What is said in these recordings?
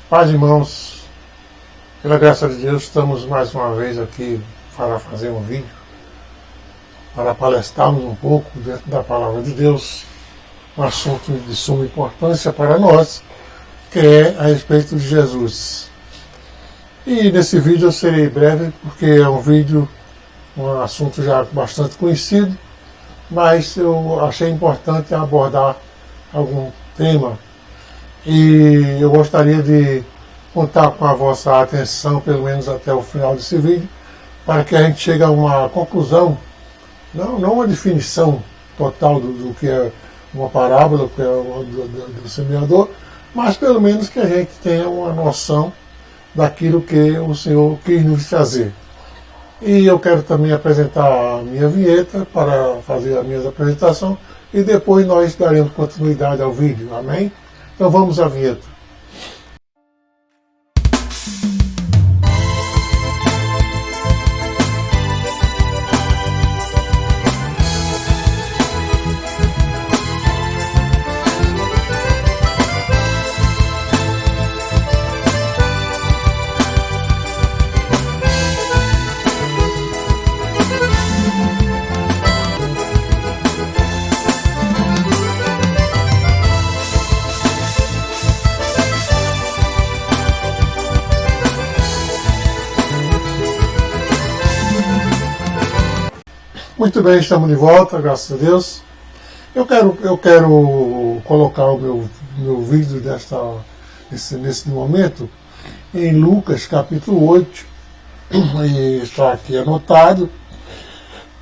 Paz, irmãos, pela graça de Deus, estamos mais uma vez aqui para fazer um vídeo, para palestrarmos um pouco dentro da Palavra de Deus, um assunto de suma importância para nós, que é a respeito de Jesus. E nesse vídeo eu serei breve, porque é um assunto já bastante conhecido, mas eu achei importante abordar algum tema. E eu gostaria de contar com a vossa atenção, pelo menos até o final desse vídeo, para que a gente chegue a uma conclusão, não uma definição total do que é uma parábola, que é do semeador, mas pelo menos que a gente tenha uma noção daquilo que o Senhor quis nos trazer. E eu quero também apresentar a minha vinheta para fazer a minha apresentação e depois nós daremos continuidade ao vídeo, amém? Então vamos à vinheta. Muito bem, estamos de volta, graças a Deus. Eu quero colocar o meu vídeo nesse momento em Lucas capítulo 8, e está aqui anotado,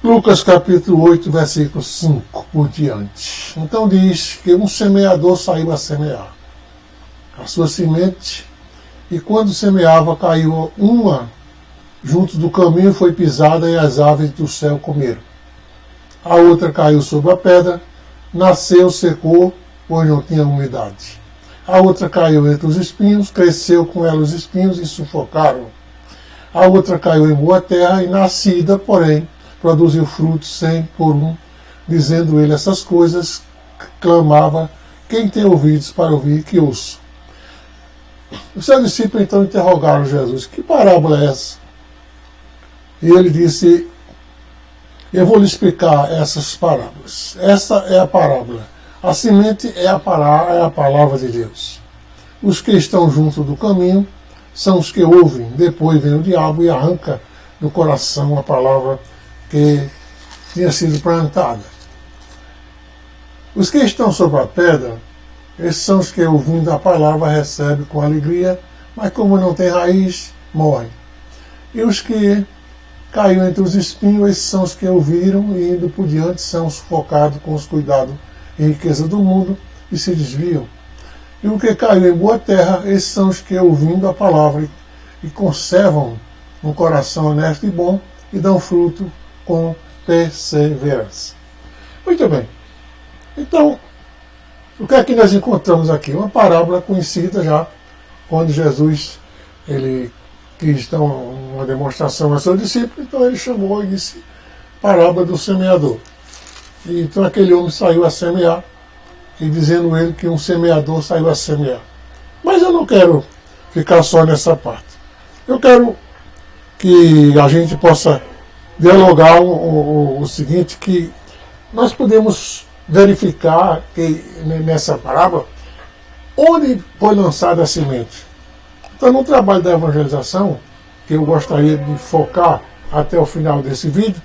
Lucas capítulo 8, versículo 5 por diante. Então diz que um semeador saiu a semear a sua semente, e quando semeava caiu uma junto do caminho, foi pisada e as aves do céu comeram. A outra caiu sobre a pedra, nasceu, secou, pois não tinha umidade. A outra caiu entre os espinhos, cresceu com ela os espinhos e sufocaram. A outra caiu em boa terra e nascida, porém, produziu frutos 100 por um. Dizendo ele essas coisas, clamava: quem tem ouvidos para ouvir, que ouça. Os seus discípulos então interrogaram Jesus: que parábola é essa? E ele disse: eu vou lhe explicar essas parábolas. Essa é a parábola. A semente é a palavra de Deus. Os que estão junto do caminho são os que ouvem. Depois vem o diabo e arranca do coração a palavra que tinha sido plantada. Os que estão sobre a pedra, esses são os que, ouvindo a palavra, recebem com alegria, mas como não tem raiz, morrem. E os que caiu entre os espinhos, esses são os que ouviram e indo por diante são sufocados com os cuidados e riqueza do mundo e se desviam. E o que caiu em boa terra, esses são os que ouvindo a palavra e conservam um coração honesto e bom e dão fruto com perseverança. Muito bem. Então, o que é que nós encontramos aqui? Uma parábola conhecida já, quando Jesus quis dar uma demonstração a seu discípulo, então ele chamou e disse: parábola do semeador. E então aquele homem saiu a semear, e dizendo ele que um semeador saiu a semear. Mas eu não quero ficar só nessa parte. Eu quero que a gente possa dialogar o seguinte, que nós podemos verificar que nessa parábola onde foi lançada a semente. Então, no trabalho da evangelização, que eu gostaria de focar até o final desse vídeo,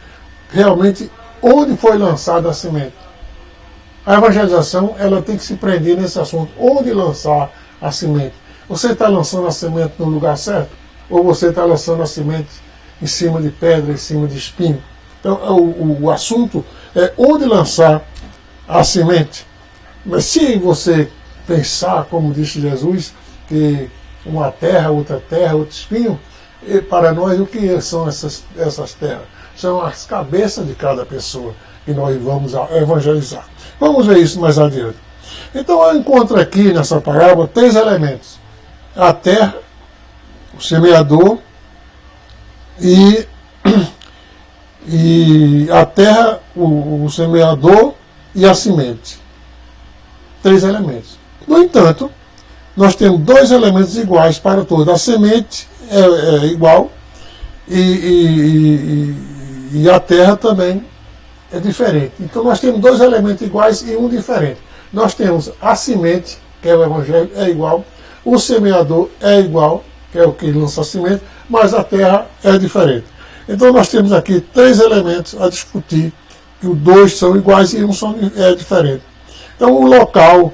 realmente onde foi lançada a semente. A evangelização, ela tem que se prender nesse assunto. Onde lançar a semente? Você está lançando a semente no lugar certo? Ou você está lançando a semente em cima de pedra, em cima de espinho? Então, o assunto é onde lançar a semente. Mas se você pensar, como disse Jesus, que uma terra, outro espinho, e para nós o que são essas terras? São as cabeças de cada pessoa que nós vamos evangelizar. Vamos ver isso mais adiante. Então eu encontro aqui nessa parábola 3 elementos: a terra, o semeador e a terra, o semeador e a semente. 3 elementos. No entanto, nós temos dois elementos iguais para todos. A semente é igual e a terra também é diferente. Então nós temos dois elementos iguais e um diferente. Nós temos a semente, que é o Evangelho, é igual. O semeador é igual, que é o que lança a semente, mas a terra é diferente. Então nós temos aqui três elementos a discutir, que os dois são iguais e um é diferente. Então o local,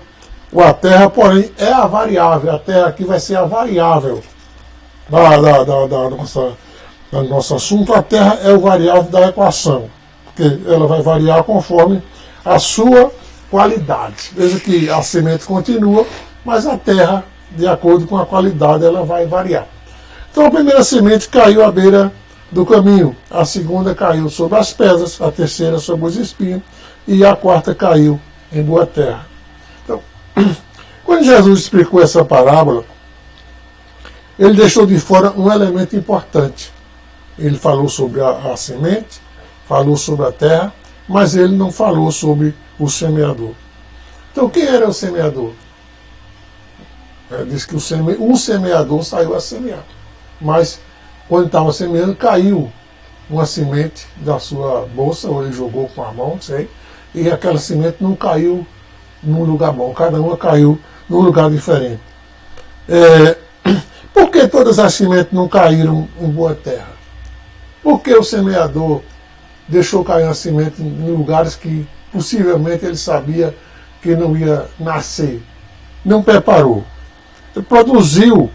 ou a terra, porém, é a variável. A terra aqui vai ser a variável do nosso assunto. A terra é o variável da equação, porque ela vai variar conforme a sua qualidade. Veja que a semente continua, mas a terra, de acordo com a qualidade, ela vai variar. Então a primeira semente caiu à beira do caminho, a segunda caiu sobre as pedras, a terceira sobre os espinhos e a quarta caiu em boa terra. Então, quando Jesus explicou essa parábola, ele deixou de fora um elemento importante. Ele falou sobre a semente, falou sobre a terra, mas ele não falou sobre o semeador. Então, quem era o semeador? Diz que um semeador saiu a semear, mas quando estava semeando, caiu uma semente da sua bolsa, ou ele jogou com a mão, não sei, e aquela semente não caiu num lugar bom, cada uma caiu num lugar diferente. Por que todas as sementes não caíram em boa terra? Por que o semeador deixou cair a semente em lugares que possivelmente ele sabia que não ia nascer? Não preparou. Ele produziu.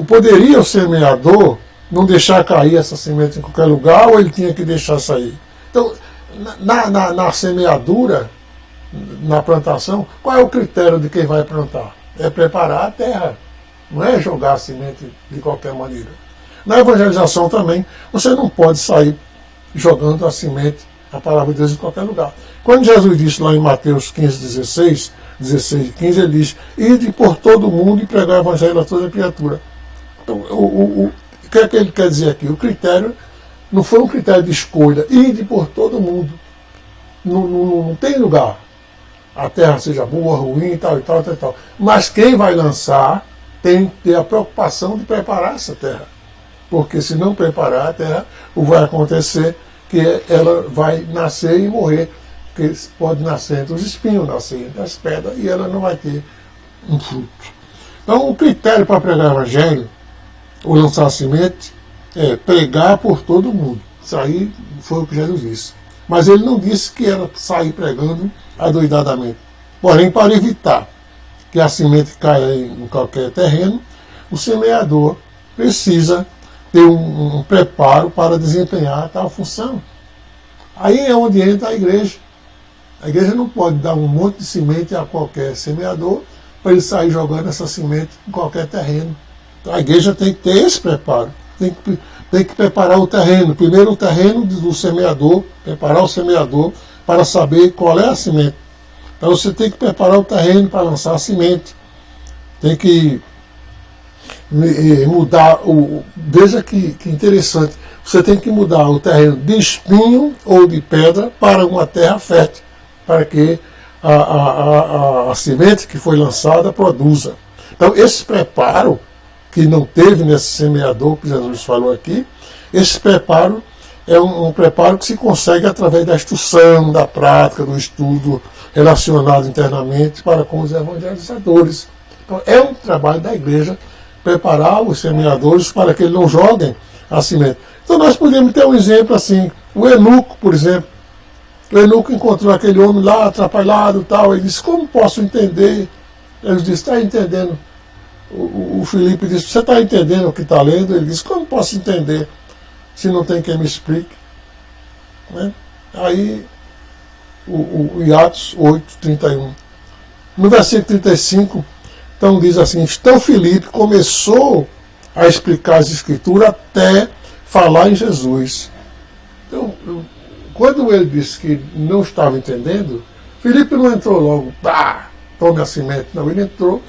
Poderia o semeador não deixar cair essa semente em qualquer lugar, ou ele tinha que deixar sair? Então, na semeadura, na plantação, qual é o critério de quem vai plantar? É preparar a terra, não é jogar a semente de qualquer maneira. Na evangelização também, você não pode sair jogando a semente, a palavra de Deus, em qualquer lugar. Quando Jesus disse lá em Mateus 16 e 15, ele diz: ide por todo o mundo e pregar o evangelho a toda criatura. Então, o que é que ele quer dizer aqui? O critério não foi um critério de escolha. Ide por todo o mundo. Não tem lugar. A terra seja boa, ruim, tal e tal, tal e tal. Mas quem vai lançar tem que ter a preocupação de preparar essa terra. Porque se não preparar a terra, o que vai acontecer que ela vai nascer e morrer. Porque pode nascer entre os espinhos, nascer entre as pedras, e ela não vai ter um fruto. Então o critério para pregar o evangelho, ou lançar a semente, é pregar por todo mundo. Isso aí foi o que Jesus disse. Mas ele não disse que era sair pregando adoidadamente. Porém, para evitar que a semente caia em qualquer terreno, o semeador precisa ter um preparo para desempenhar tal função. Aí é onde entra a igreja. A igreja não pode dar um monte de semente a qualquer semeador para ele sair jogando essa semente em qualquer terreno. Então, a igreja tem que ter esse preparo. Tem que preparar o terreno. Primeiro o terreno do semeador, preparar o semeador para saber qual é a semente. Então você tem que preparar o terreno para lançar a semente. Tem que mudar veja que interessante. Você tem que mudar o terreno de espinho ou de pedra para uma terra fértil, para que a semente que foi lançada produza. Então esse preparo que não teve nesse semeador que Jesus falou aqui, esse preparo é um preparo que se consegue através da instrução, da prática, do estudo relacionado internamente para com os evangelizadores. Então é um trabalho da igreja preparar os semeadores para que eles não joguem a semente. Então nós podemos ter um exemplo assim, o eunuco, por exemplo. O eunuco encontrou aquele homem lá atrapalhado e tal, ele disse: como posso entender? Ele disse: está entendendo? O Filipe disse: você está entendendo o que está lendo? Ele disse: como posso entender se não tem quem me explique? Né? Aí o Atos 8:31. No versículo 35, então diz assim: então Filipe começou a explicar as Escrituras até falar em Jesus. Então, quando ele disse que não estava entendendo, Filipe não entrou logo, tome a semente. Não, ele entrou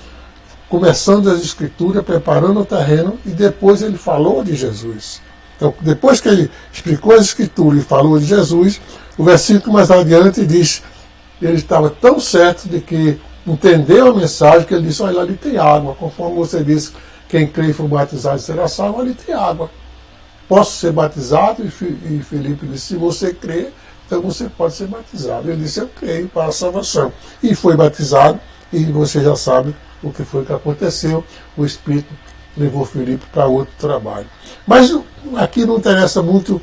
começando as Escrituras, preparando o terreno, e depois ele falou de Jesus. Então, depois que ele explicou as Escrituras e falou de Jesus, o versículo mais adiante diz: ele estava tão certo de que entendeu a mensagem que ele disse, olha, ali tem água, conforme você disse, quem crê e for batizado será salvo, ali tem água. Posso ser batizado? E Filipe disse, se você crê, então você pode ser batizado. Ele disse, eu creio para a salvação. E foi batizado, e você já sabe o que foi que aconteceu. O Espírito levou Filipe para outro trabalho. Mas aqui não interessa muito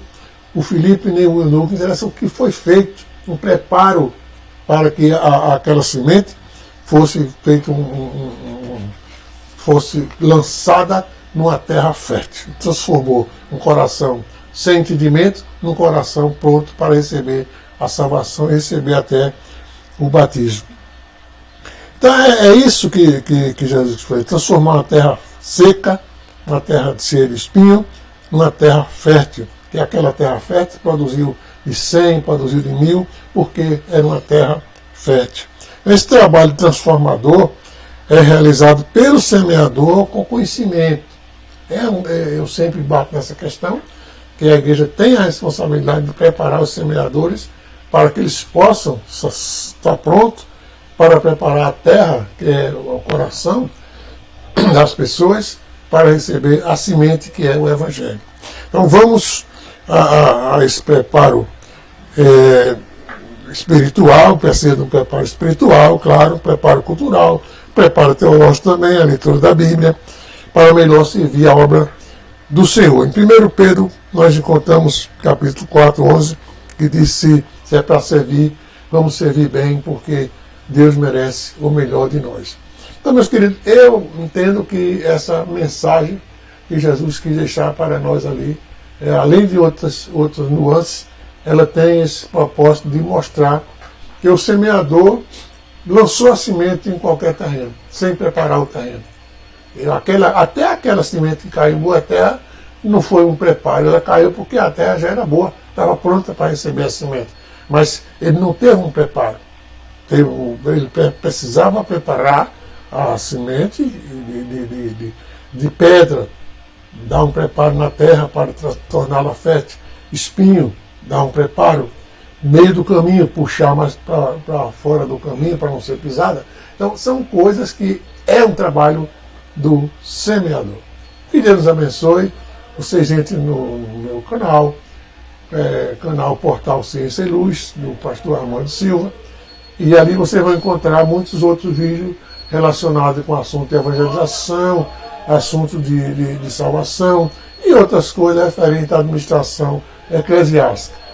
o Filipe nem o eunuco, interessa o que foi feito, um preparo para que aquela semente fosse feito fosse lançada numa terra fértil. Transformou um coração sem entendimento num coração pronto para receber a salvação e receber até o batismo. Então é isso que Jesus fez, transformar uma terra seca, uma terra cheia de espinho, numa terra fértil. Que aquela terra fértil produziu de 100, produziu de 1000, porque era uma terra fértil. Esse trabalho transformador é realizado pelo semeador com conhecimento. Eu sempre bato nessa questão, que a igreja tem a responsabilidade de preparar os semeadores para que eles possam estar prontos para preparar a terra, que é o coração das pessoas, para receber a semente que é o Evangelho. Então vamos a esse preparo espiritual, precisa de um preparo espiritual, claro, preparo cultural, preparo teológico também, a leitura da Bíblia, para melhor servir a obra do Senhor. Em 1 Pedro, nós encontramos capítulo 4, 11, que diz, se é para servir, vamos servir bem, porque Deus merece o melhor de nós. Então, meus queridos, eu entendo que essa mensagem que Jesus quis deixar para nós ali, além de outras nuances, ela tem esse propósito de mostrar que o semeador lançou a semente em qualquer terreno, sem preparar o terreno. Até aquela semente que caiu em boa terra não foi um preparo, ela caiu porque a terra já era boa, estava pronta para receber a semente. Mas ele não teve um preparo. Ele precisava preparar a semente de pedra, dar um preparo na terra para torná-la fértil, espinho, dar um preparo, meio do caminho, puxar mais para fora do caminho para não ser pisada. Então são coisas que é um trabalho do semeador. Que Deus nos abençoe. Vocês entrem no meu canal, canal Portal Ciência e Luz, do pastor Armando Silva, e ali você vai encontrar muitos outros vídeos relacionados com assunto de evangelização, assunto de salvação e outras coisas referentes à administração eclesiástica.